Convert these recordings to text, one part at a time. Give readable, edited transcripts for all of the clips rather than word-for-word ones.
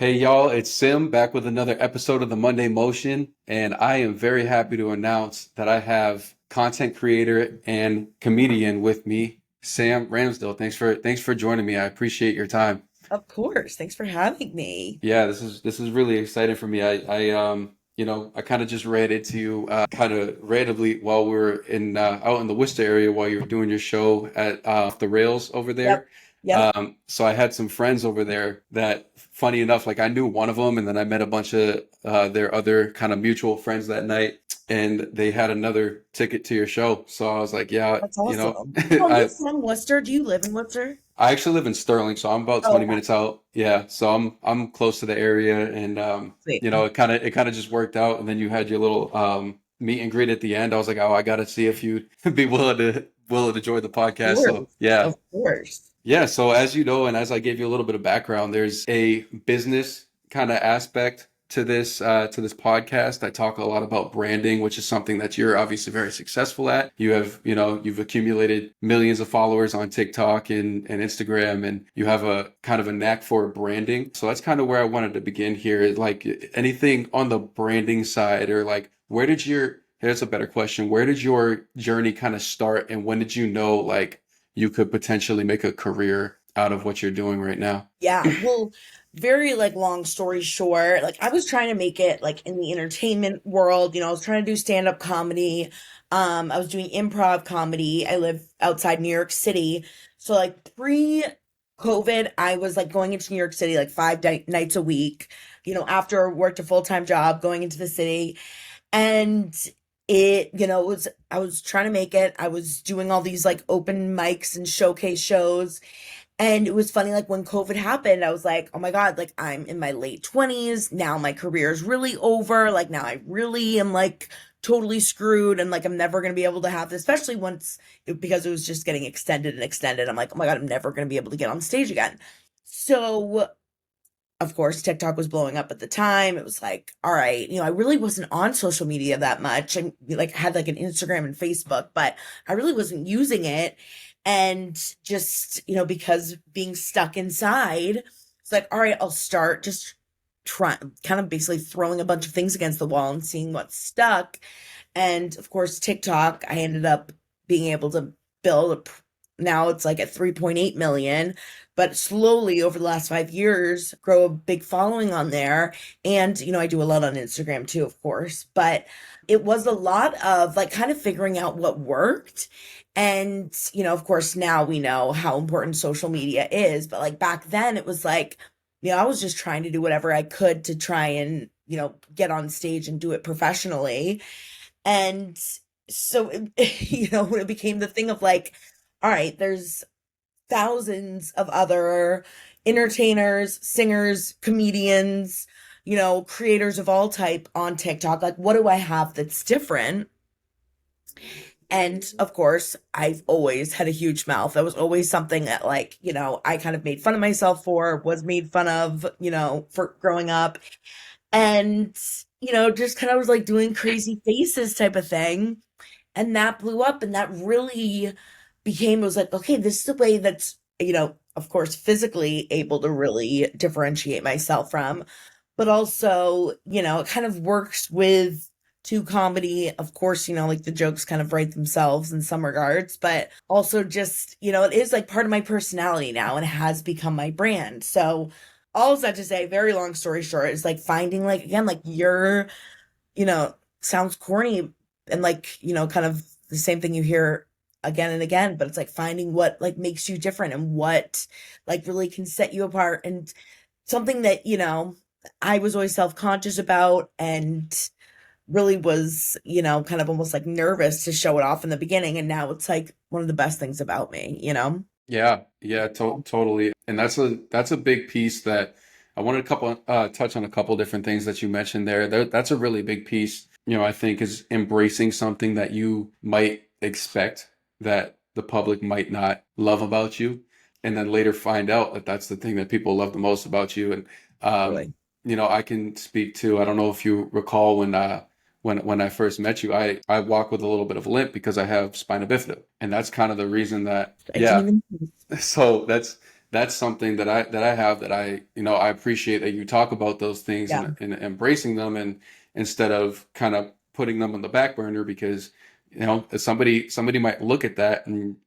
Hey y'all, it's Sim back with another episode of the Monday Motion, and I am very happy to announce that I have content creator and comedian with me, Sam Ramsdell. Thanks for joining me. I appreciate your time. Of course. Thanks for having me. Yeah, this is really exciting for me. I kind of just ran into you kind of randomly while we were in out in the Worcester area while you were doing your show at Off the Rails over there. Yep. Yep. So I had some friends over there that, funny enough, like I knew one of them, and then I met a bunch of their other kind of mutual friends that night, and they had another ticket to your show. So I was like, yeah, That's awesome. Oh, you're I from Worcester? Do you live in Worcester? I actually live in Sterling, so I'm about Oh, 20 okay. minutes out. Yeah, so I'm close to the area, and Sweet. it kind of just worked out. And then you had your little meet and greet at the end. I was like, oh, I gotta see if you'd be willing to join the podcast. Of So course. yeah, Of course. yeah. So as you know, and as I gave you a little bit of background, there's a business kind of aspect to this podcast. I talk a lot about branding, which is something that you're obviously very successful at. You've accumulated millions of followers on TikTok and Instagram, and you have a kind of a knack for branding. So that's kind of where I wanted to begin here. Like anything on the branding side, or like here's a better question. Where did your journey kind of start, and when did you know like you could potentially make a career out of what you're doing right now? Yeah. Well, very like long story short, like I was trying to make it like in the entertainment world. I was trying to do stand-up comedy. I was doing improv comedy. I live outside New York City. So like pre-COVID, I was like going into New York City like nights a week, after I worked a full-time job, going into the city. And it was I was trying to make it. I was doing all these like open mics and showcase shows. And it was funny, like when COVID happened, I was like, oh my God, like I'm in my late 20s. Now my career is really over. Like now I really am like totally screwed and like I'm never going to be able to have this, especially because it was just getting extended and extended. I'm like, oh my God, I'm never going to be able to get on stage again. So of course, TikTok was blowing up at the time. It was like, all right, I really wasn't on social media that much. I like had like an Instagram and Facebook, but I really wasn't using it. And just, because being stuck inside, it's like, all right, I'll start just try kind of basically throwing a bunch of things against the wall and seeing what's stuck. And of course, TikTok, I ended up being able to now it's like at 3.8 million, but slowly over the last 5 years, grow a big following on there. And, I do a lot on Instagram too, of course, but it was a lot of like kind of figuring out what worked. And, of course, now we know how important social media is, but like back then it was like, I was just trying to do whatever I could to try and, get on stage and do it professionally. And so, when it became the thing of like, all right, there's thousands of other entertainers, singers, comedians, creators of all type on TikTok. Like, what do I have that's different? And of course, I've always had a huge mouth. That was always something that, like, I kind of made fun of myself for, was made fun of, for growing up. And, just kind of was like doing crazy faces type of thing. And that blew up. And that really it was like, okay, this is the way that's, of course, physically able to really differentiate myself from, but also, it kind of works with to comedy. Of course, like the jokes kind of write themselves in some regards, but also just, it is like part of my personality now and it has become my brand. So all of that to say, very long story short, is like finding like again, like sounds corny and like, kind of the same thing you hear again and again, but it's like finding what like makes you different and what like really can set you apart and something that, I was always self-conscious about and really was, kind of almost like nervous to show it off in the beginning. And now it's like one of the best things about me. Yeah, yeah, totally. And that's a big piece that I wanted a couple touch on a couple different things that you mentioned there. That's a really big piece, I think is embracing something that you might expect that the public might not love about you, and then later find out that that's the thing that people love the most about you. And um, Really. I can speak to, I don't know if you recall when I first met you, I walk with a little bit of a limp because I have spina bifida, and that's kind of the reason that I didn't yeah. even So that's something that I have that I appreciate that you talk about those things Yeah. and embracing them, and instead of kind of putting them on the back burner, because somebody might look at that, and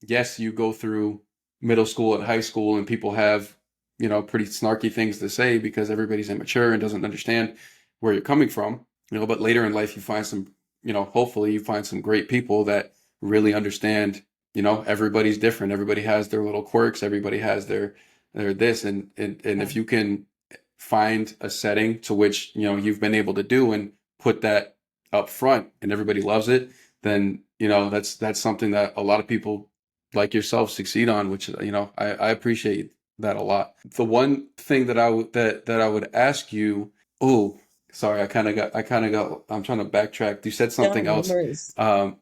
yes, you go through middle school and high school and people have pretty snarky things to say because everybody's immature and doesn't understand where you're coming from, but later in life you find some, hopefully you find some great people that really understand, everybody's different. Everybody has their little quirks. Everybody has their this, and Yeah. if you can find a setting to which, you've been able to do and put that up front and everybody loves it, then, that's something that a lot of people like yourself succeed on, which, I appreciate that a lot. The one thing that I would ask you, oh, sorry, I'm trying to backtrack. You said No, something no else. worries.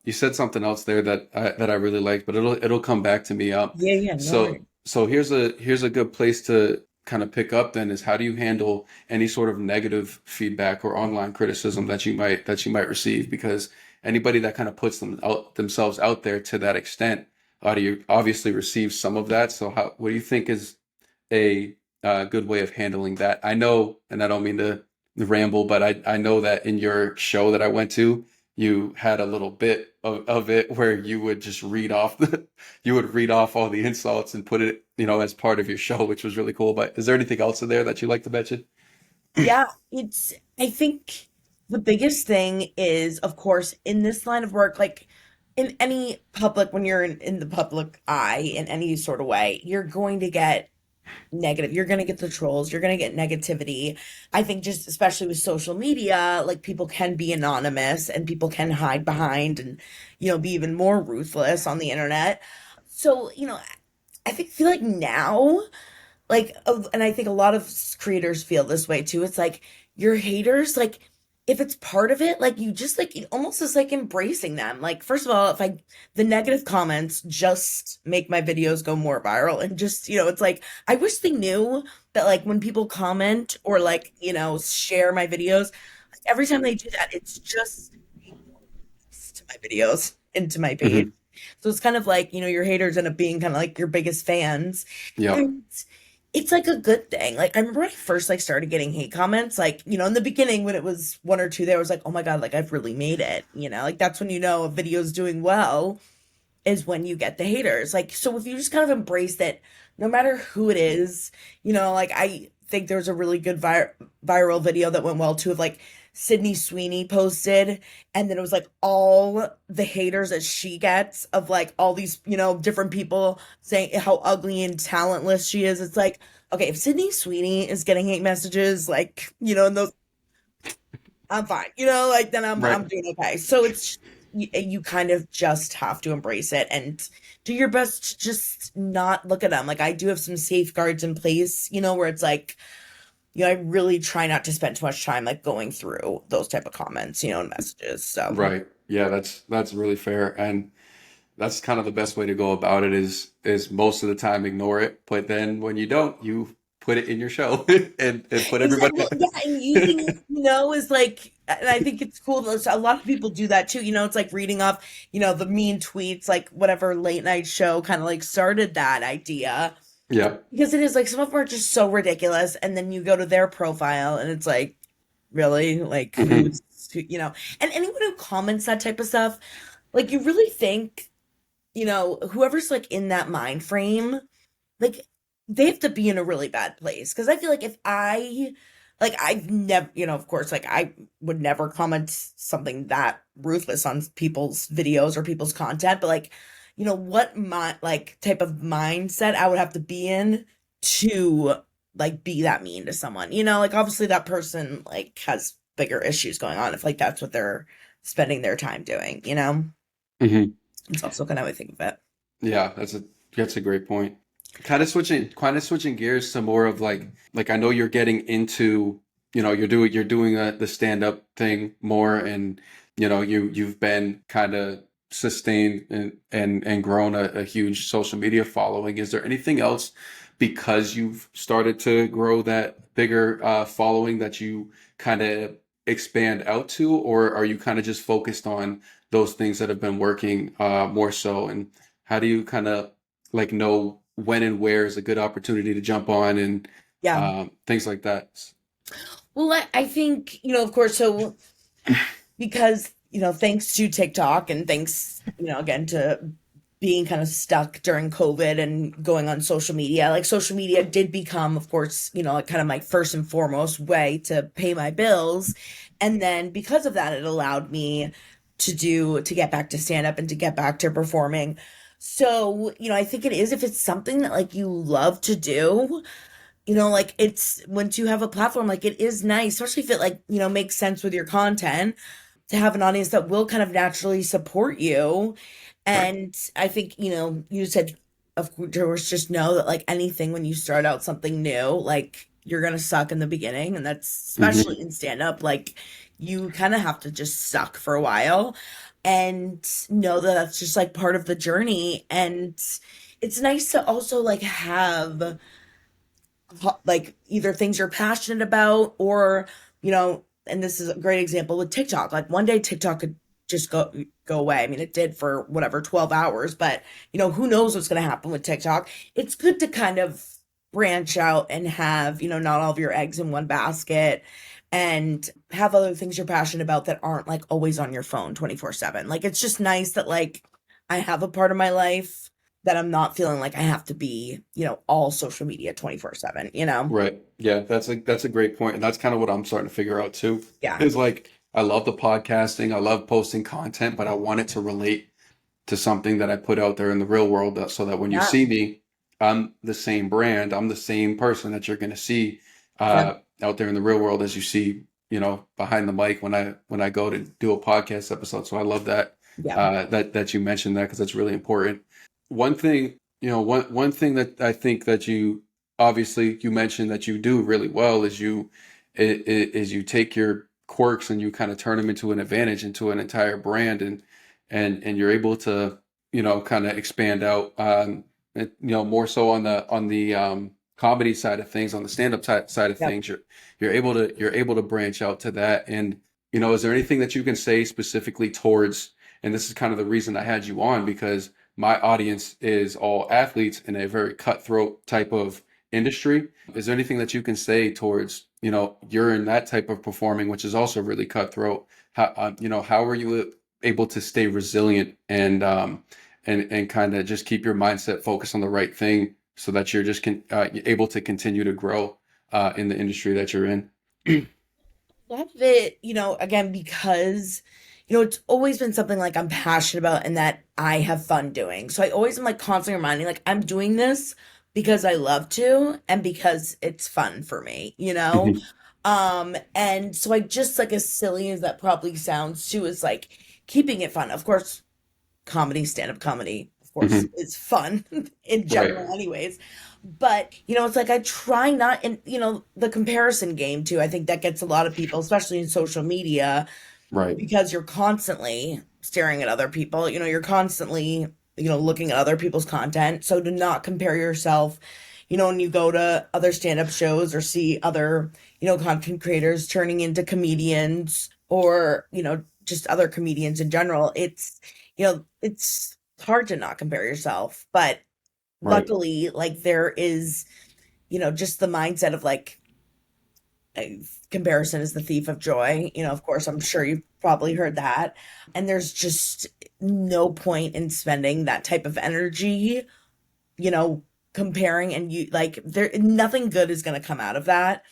You said something else there that I really liked, but it'll come back to me. Yeah, yeah, no So worries. so here's a good place to kind of pick up then, is how do you handle any sort of negative feedback or online criticism that you might receive? Because anybody that kind of puts themselves out there to that extent, you obviously receive some of that. So what do you think is a good way of handling that? I know, and I don't mean to ramble, but I know that in your show that I went to, you had a little bit of it where you would just you would read off all the insults and put it, as part of your show, which was really cool. But is there anything else in there that you like to mention? Yeah, I think the biggest thing is, of course, in this line of work, like in any public, when you're in the public eye in any sort of way, you're going to get negative. You're going to get the trolls. You're going to get negativity. I think just especially with social media, like people can be anonymous and people can hide behind and, be even more ruthless on the internet. So, feel like now, and I think a lot of creators feel this way too. It's like your haters, like if it's part of it, like you just like it almost is like embracing them. Like first of all, if I the negative comments just make my videos go more viral, and just, it's like I wish they knew that like when people comment or like, share my videos, like, every time they do that, it's just to my videos into my page. Hmm. So it's kind of like, your haters end up being kind of like your biggest fans. Yep. And it's like a good thing. Like I remember when I first like started getting hate comments, like, in the beginning when it was one or two there, I was like, oh my God, like I've really made it. Like that's when you know a video's doing well, is when you get the haters. Like, so if you just kind of embrace that, no matter who it is, like I think there was a really good viral video that went well too, of like Sydney Sweeney posted, and then it was like all the haters that she gets of like all these, different people saying how ugly and talentless she is. It's like, okay, if Sydney Sweeney is getting hate messages, like, and those, I'm fine. Like then I'm Right. doing okay. So it's you kind of just have to embrace it and do your best to just not look at them. Like I do have some safeguards in place, where it's like, I really try not to spend too much time like going through those type of comments, and messages. So Right. Yeah, that's really fair. And that's kind of the best way to go about it, is most of the time ignore it, but then when you don't, you put it in your show and put everybody. exactly, yeah, and using it, is like, and I think it's cool that a lot of people do that too. It's like reading off, the mean tweets, like whatever late night show kind of like started that idea. Yeah. Because it is like some of them are just so ridiculous, and then you go to their profile and it's like, really? Like Hmm. and anyone who comments that type of stuff, like you really think, whoever's like in that mind frame, like they have to be in a really bad place. Because I feel like if I've never, of course, like I would never comment something that ruthless on people's videos or people's content, but like, what my like type of mindset I would have to be in to like be that mean to someone, like obviously that person like has bigger issues going on if like that's what they're spending their time doing. Hmm. It's also kind of how I think of it. Yeah, that's a great point. Kind of switching gears to more of like I know you're getting into, you're doing the stand-up thing more, and you've been kind of sustained and grown a huge social media following. Is there anything else, because you've started to grow that bigger following, that you kind of expand out to, or are you kind of just focused on those things that have been working more so? And how do you kind of like know when and where is a good opportunity to jump on and Yeah. things like that. Well, I think, of course, so because, thanks to TikTok and thanks, again to being kind of stuck during COVID and going on social media, like social media did become, of course, like kind of my first and foremost way to pay my bills. And then because of that, it allowed me to get back to stand up and to get back to performing. So, I think it is if it's something that like you love to do, like it's once you have a platform, like it is nice, especially if it like, makes sense with your content to have an audience that will kind of naturally support you. Right. And I think, you said, of course, just know that like anything when you start out something new, like you're gonna suck in the beginning. And that's especially Hmm. in stand up, like you kind of have to just suck for a while and know that that's just like part of the journey. And it's nice to also like have like either things you're passionate about or and this is a great example with TikTok. Like one day TikTok could just go away. I mean, it did for whatever 12 hours, but who knows what's going to happen with TikTok. It's good to kind of branch out and have, not all of your eggs in one basket and have other things you're passionate about that aren't like always on your phone 24/7. Like it's just nice that like I have a part of my life that I'm not feeling like I have to be, all social media 24/7. Right. Yeah, that's a great point. And that's kind of what I'm starting to figure out too. Yeah. Is like I love the podcasting, I love posting content, but I want it to relate to something that I put out there in the real world so that when you Yeah. see me, I'm the same brand, I'm the same person that you're going to see Yeah. out there in the real world as you see, behind the mic when I go to do a podcast episode. So I love that Yeah. that you mentioned that because that's really important. One thing, one thing that I think that you obviously you mentioned that you do really well is is you take your quirks and you kind of turn them into an advantage, into an entire brand, and you're able to kind of expand out more so on the comedy side of things, on the stand-up side of Yeah. things. You're able to branch out to that. And is there anything that you can say specifically towards, and this is kind of the reason I had you on, because my audience is all athletes in a very cutthroat type of industry. Is there anything that you can say towards, you're in that type of performing, which is also really cutthroat? How are you able to stay resilient and kind of just keep your mindset focused on the right thing so that you're just able to continue to grow in the industry that you're in? A lot of it, again, because, it's always been something like I'm passionate about and that I have fun doing. So I always am like constantly reminding, like, I'm doing this because I love to and because it's fun for me. Mhm. And so I just like as silly as that probably sounds too, is like keeping it fun. Of course, comedy, stand-up comedy, of course, Mhm. is fun in Right. general anyways. But, it's like I try not and the comparison game too. I think that gets a lot of people, especially in social media, Right. because you're constantly staring at other people. You're constantly, looking at other people's content. So to not compare yourself, when you go to other stand-up shows or see other, content creators turning into comedians or, just other comedians in general, it's hard to not compare yourself. But Right. luckily, like there is, just the mindset of like uh, comparison is the thief of joy. Of course, I'm sure you've probably heard that. And there's just no point in spending that type of energy, you know, comparing and you like there nothing good is going to come out of that.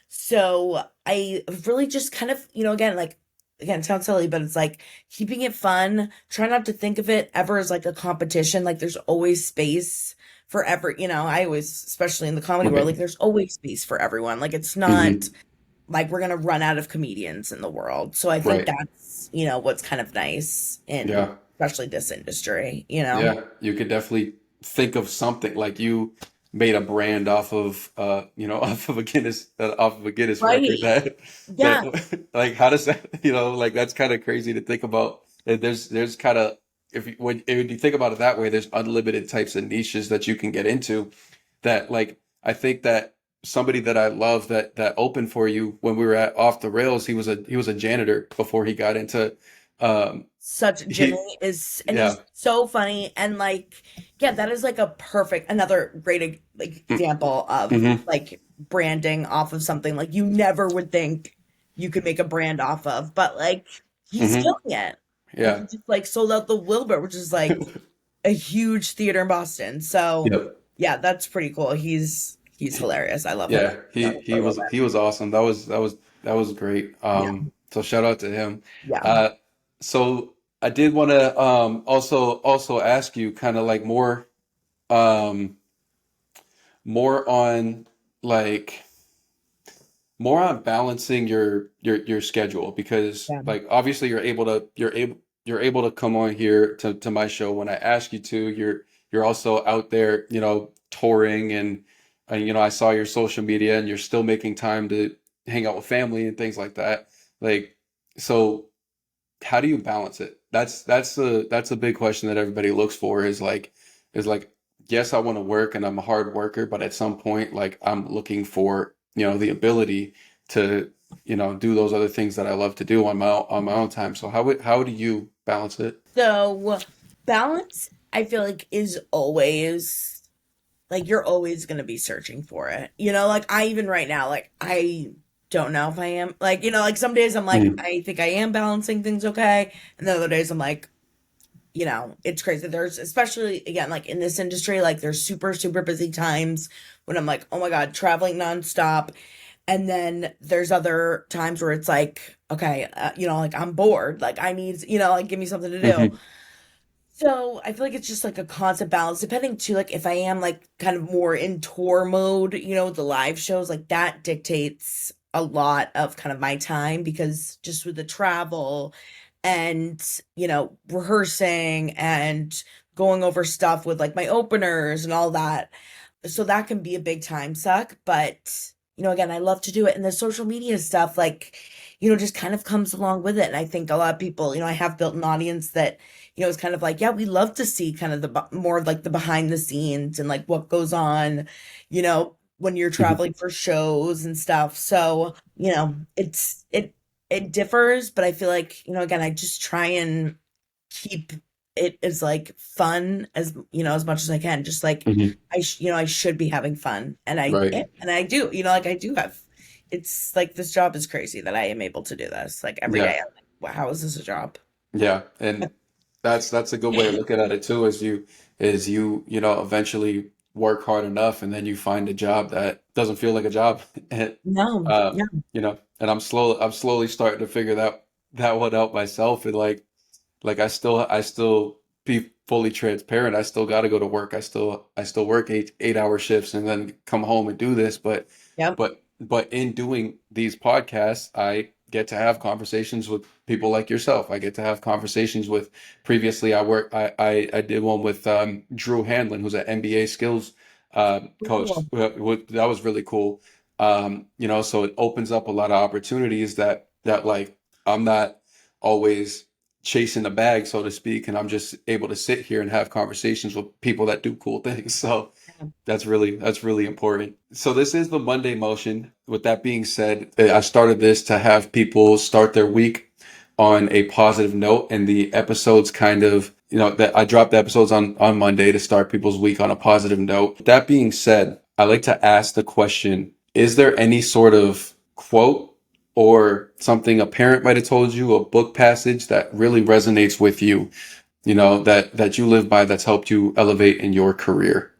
So I really just kind of, again, like again, it sounds silly, but it's like keeping it fun. Try not to think of it ever as like a competition. Like there's always space for I always, especially in the comedy world, like Right. there's always space for everyone. Like it's not Hmm. like we're gonna run out of comedians in the world. So I think Right. that's, what's kind of nice in Yeah. especially this industry. Yeah, you could definitely think of something like you made a brand off of off of a Guinness record Right. that Yeah. like how does that like that's kind of crazy to think about. And there's kind of if you think about it that way, there's unlimited types of niches that you can get into that like I think that somebody that I love that opened for you when we were at Off the Rails, he was a janitor before he got into Such he Jimmy is, and yeah. he's so funny, and like, yeah, that is like a perfect, another great like example of Mm-hmm. like branding off of something like you never would think you could make a brand off of, but like he's Mm-hmm. killing it. Like he Yeah. just like sold out the Wilbur, which is like a huge theater in Boston. So Yep. yeah, that's pretty cool. He's hilarious. I love him. Yeah, Known him for a little he was awesome. That was great. bit. Yeah, So shout out to him. yeah, Uh, so I did want to also ask you kind of like um more on like more on balancing your schedule because yeah. like obviously you're able to come on here to my show when I ask you to. You're also out there, you know, touring and you know, I saw your social media and you're still making time to hang out with family and things like that. Like, so how do you balance it? That's a big question that everybody looks for is like yes, I want to work and I'm a hard worker, but at some point like I'm looking for, you know, the ability to, you know, do those other things that I love to do on my own time. So how do you balance it? So balance, I feel like is always like you're always going to be searching for it. You know, like I even right now, like I don't know if I am like, you know, like some days I'm like, Mhm. I think I am balancing things okay. And then other days I'm like, you know, it's crazy. There's especially again, like in this industry, like there's super, super busy times when I'm like, oh my God, traveling nonstop. And then there's other times where it's like, okay, you know, like I'm bored. Like I need, you know, like give me something to do. Mhm. So I feel like it's just like a constant balance, depending to like if I am like kind of more in tour mode, you know, the live shows, like that dictates a lot of kind of my time because just with the travel and, you know, rehearsing and going over stuff with like my openers and all that. So that can be a big time suck. But, you know, again, I love to do it. And the social media stuff, like, you know, just kind of comes along with it. And I think a lot of people, you know, I have built an audience that, you know, it's kind of like, yeah, we love to see kind of the more of like the behind the scenes and like what goes on, you know, when you're Mhm. traveling for shows and stuff. So, you know, it differs, but I feel like, you know, again, I just try and keep it as like fun as, you know, as much as I can. Just like Mhm. you know, I should be having fun. Right. And I do, you know, like I do have it's like this job is crazy that I am able to do this. Like every Yeah. day I'm like, wow, how is this a job? Yeah. And that's a good way of looking at it too, is you know, eventually work hard enough and then you find a job that doesn't feel like a job. And No, uh, yeah, you know, and I'm slowly starting to figure that one out myself. And like I still be fully transparent. I still got to go to work. I still work 8 hour shifts and then come home and do this. yep. But in doing these podcasts, I get to have conversations with people like yourself. I get to have conversations with previously I did one with Drew Hanlon, who's an NBA skills coach. Cool. That was really cool. You know, so it opens up a lot of opportunities that like I'm not always chasing the bag, so to speak, and I'm just able to sit here and have conversations with people that do cool things. So that's really important. So this is the Monday motion. With that being said, I started this to have people start their week on a positive note, and the episodes kind of, you know, that I drop the episodes on Monday to start people's week on a positive note. That being said, I like to ask the question, is there any sort of quote or something a parent might have told you, a book passage that really resonates with you know, that you live by that's helped you elevate in your career?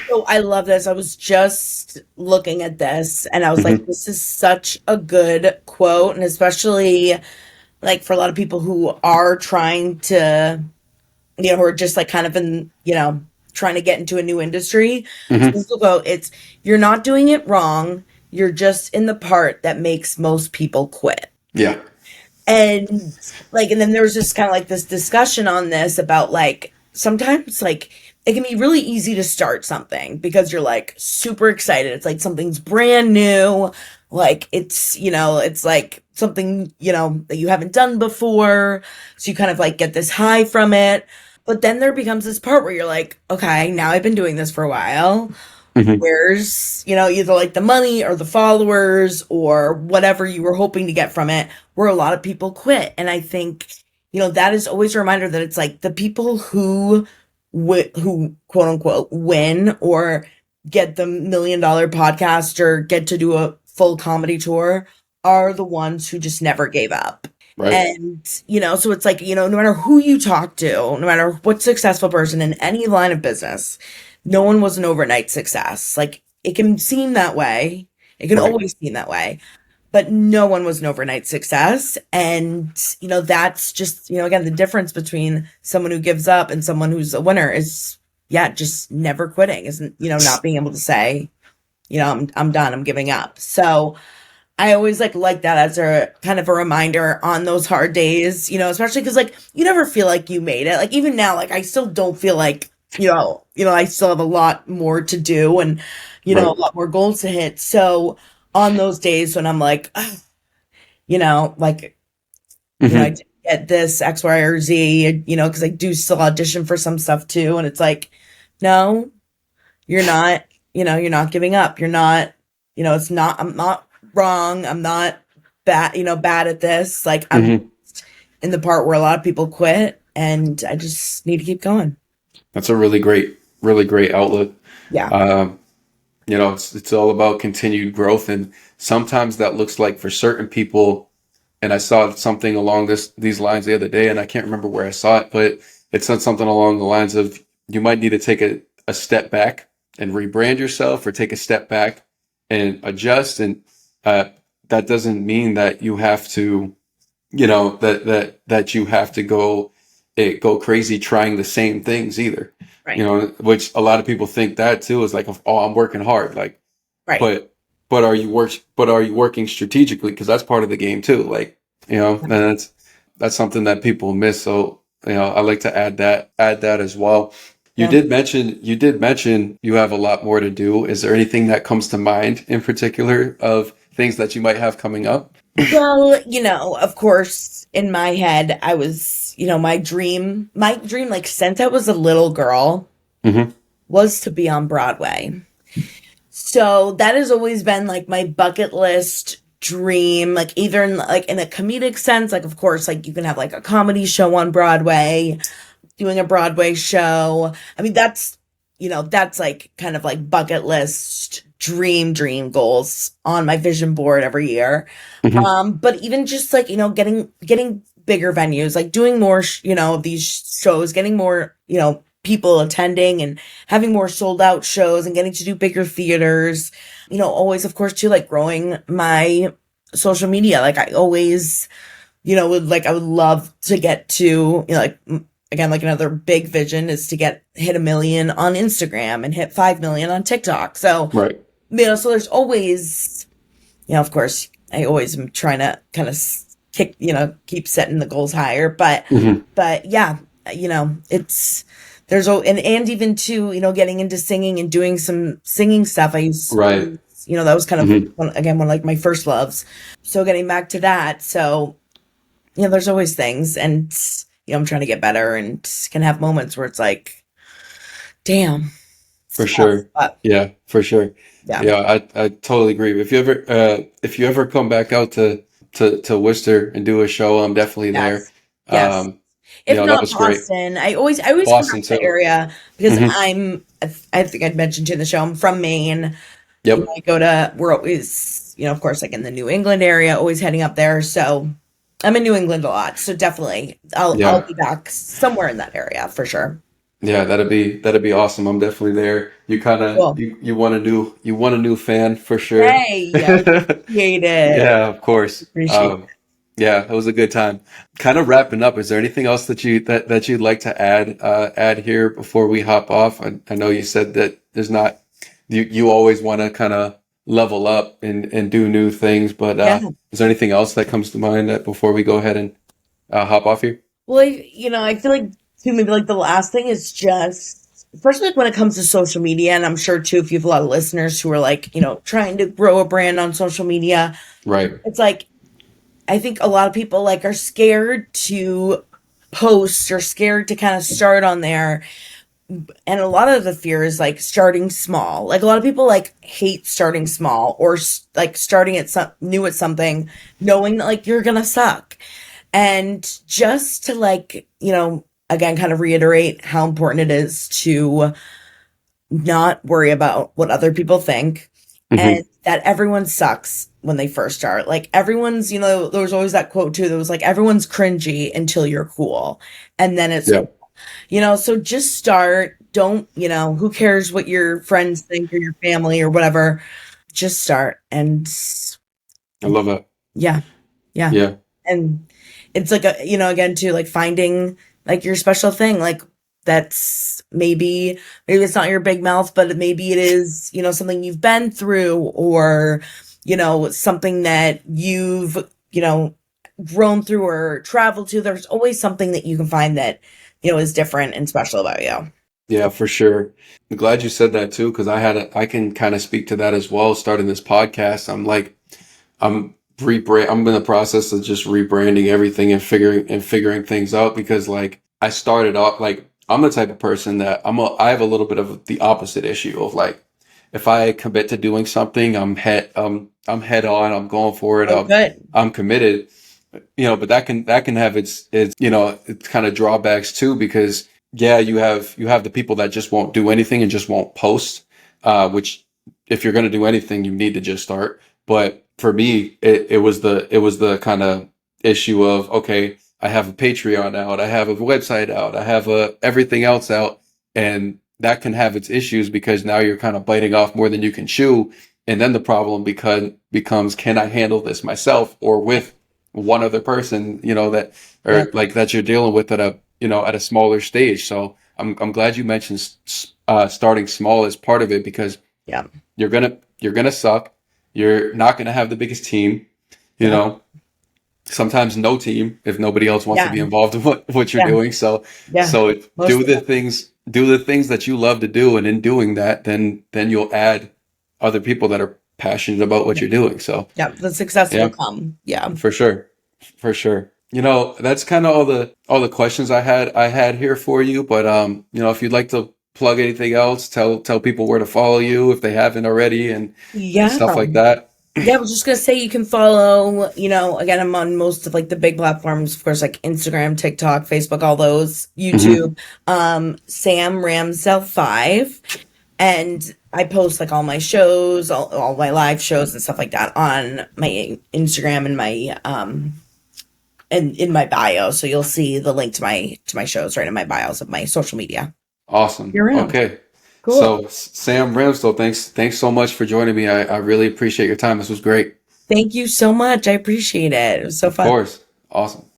So I love this. I was just looking at this and I was like, Hmm. this is such a good quote. And especially like for a lot of people who are trying to, you know, who are just like kind of in, you know, trying to get into a new industry. So Hmm. this will go, it's, you're not doing it wrong. You're just in the part that makes most people quit. Yeah. And like, and then there was just kind of like this discussion on this about like sometimes like it can be really easy to start something because you're like super excited. It's like something's brand new. Like it's, you know, it's like something, you know, that you haven't done before. So you kind of like get this high from it. But then there becomes this part where you're like, okay, now I've been doing this for a while. Hmm. Where's, you know, either like the money or the followers or whatever you were hoping to get from it, where a lot of people quit. And I think, that is always a reminder that it's like the people who quote unquote win or get the $1 million podcast or get to do a full comedy tour are the ones who just never gave up. Right. And, so it's like, no matter who you talk to, no matter what successful person in any line of business, no one was an overnight success. Like it can seem that way. It can Right. always seem that way, but no one was an overnight success. And, that's just, again, the difference between someone who gives up and someone who's a winner is, yeah, just never quitting, isn't, not being able to say, I'm done, I'm giving up. So I always like that as a kind of a reminder on those hard days, especially because like you never feel like you made it. Like even now, like I still don't feel like, I still have a lot more to do and, a Right. lot more goals to hit. So on those days when I'm like, "Ugh," like, I Hmm. didn't get this X, Y, or Z, because I do still audition for some stuff too. And it's like, no, you're not, you're not giving up. You're not, I'm not wrong. I'm not bad at this. Like I'm Hmm. in the part where a lot of people quit and I just need to keep going. That's a really great outlet. Yeah. Um, it's all about continued growth, and sometimes that looks like for certain people. And I saw something along these lines the other day, and I can't remember where I saw it, but it said something along the lines of you might need to take a step back and rebrand yourself, or take a step back and adjust. And uh, that doesn't mean that you have to, that you have to go crazy trying the same things either. Right. Which a lot of people think that too is like, oh, I'm working hard, like, Right. but are you working strategically? Because that's part of the game too. Like, and that's something that people miss. So, I like to add that as well. Yeah. You did mention you have a lot more to do. Is there anything that comes to mind in particular of things that you might have coming up? Well, of course, in my head, I was, my dream, like since I was a little girl, Hmm. was to be on Broadway. So that has always been like my bucket list dream, like either in a comedic sense, like of course, like you can have like a comedy show on Broadway, doing a Broadway show. I mean, that's like kind of like bucket list dream goals on my vision board every year. Hmm. But even just like, getting bigger venues, like doing more, of these shows, getting more, people attending and having more sold out shows and getting to do bigger theaters, always, of course, too, like growing my social media. Like I always, I would love to get to, again, like another big vision is to hit 1 million on Instagram and hit 5 million on TikTok. So, Right. so there's always, of course, I always am trying to kind of keep setting the goals higher. Hmm. But yeah, it's, and even too, getting into singing and doing some singing stuff. Right. That was kind of, Hmm. one of like my first loves. So getting back to that. So, there's always things and, I'm trying to get better and can have moments where it's like, damn, it's For tough, sure. but Yeah, for sure. yeah, Yeah, I totally agree. If you ever come back out to Worcester and do a show, I'm definitely there. yes, yes. Um, If that not was great. Boston, I always come Boston out to the too. area because Hmm. I think I'd mentioned to the show, I'm from Maine. Yep. We're always, of course, like in the New England area, always heading up there. So I'm in New England a lot. So definitely I'll Yeah. be back somewhere in that area for sure. Yeah, that'd be awesome. I'm definitely there. You kind of Cool. you want a new fan for sure. Hey, I appreciate it. Yeah, of course. Appreciate it. Yeah, it was a good time. Kind of wrapping up, is there anything else that you'd like to add here before we hop off? I know you said that there's not you always want to kind of level up and do new things, but Yeah. is there anything else that comes to mind that before we go ahead and hop off here? Well, I feel like too, maybe like the last thing is just, especially like when it comes to social media, and I'm sure too, if you have a lot of listeners who are like, trying to grow a brand on social media, Right. it's like, I think a lot of people like are scared to post or scared to kind of start on there. And a lot of the fear is like starting small. Like a lot of people like hate starting small or like starting at some new at something, knowing that like you're gonna suck. And just to like, again, kind of reiterate how important it is to not worry about what other people think Hmm. and that everyone sucks when they first start. Like everyone's, there was always that quote too that was like, everyone's cringy until you're cool. And then it's Yeah, cool. So just start. Don't, who cares what your friends think or your family or whatever. Just start. I And love that. yeah, yeah. Yeah. And it's like again too, like finding like your special thing, like that's maybe it's not your big mouth, but maybe it is, something you've been through or, something that you've, grown through or traveled to. There's always something that you can find that, is different and special about you. Yeah, for sure. I'm glad you said that too, because I can kind of speak to that as well. Starting this podcast, I'm in the process of just rebranding everything and figuring things out because like I started off like I'm the type of person that I have a little bit of the opposite issue of like if I commit to doing something, I'm head on, I'm going for it, Oh, good. I'm committed, but that can have its it's kind of drawbacks too because yeah, you have the people that just won't do anything and just won't post, which if you're going to do anything, you need to just start. But for me, it was the kind of issue of okay, I have a Patreon out, I have a website out, I have everything else out, and that can have its issues because now you're kind of biting off more than you can chew, and then the problem becomes can I handle this myself or with one other person, that Yeah. or like that you're dealing with at a smaller stage. So I'm glad you mentioned starting small as part of it because Yeah. you're gonna suck. You're not gonna have the biggest team. You Yeah. know, sometimes no team if nobody else wants to Yeah. be involved in what you're Yeah. doing. So Yeah. so Most of the time. do the things that you love to do, and in doing that, then you'll add other people that are passionate about what Yeah. you're doing. So Yeah. The success will yeah, come. Yeah. for sure. For sure. That's kind of all the questions I had here for you, but if you'd like to plug anything else, tell people where to follow you if they haven't already and Yeah. stuff like that. Yeah, I was just gonna say you can follow, again, I'm on most of like the big platforms, of course, like Instagram, TikTok, Facebook, all those, Hmm. YouTube, Sam Ramsdell 5. And I post like all my shows, all my live shows and stuff like that on my Instagram and my and in my bio. So you'll see the link to my shows right in my bios of my social media. Awesome. You're around. Okay. Cool. So Sam Ramsdell, thanks so much for joining me. I really appreciate your time. This was great. Thank you so much. I appreciate it. It was so Of fun. course. Awesome.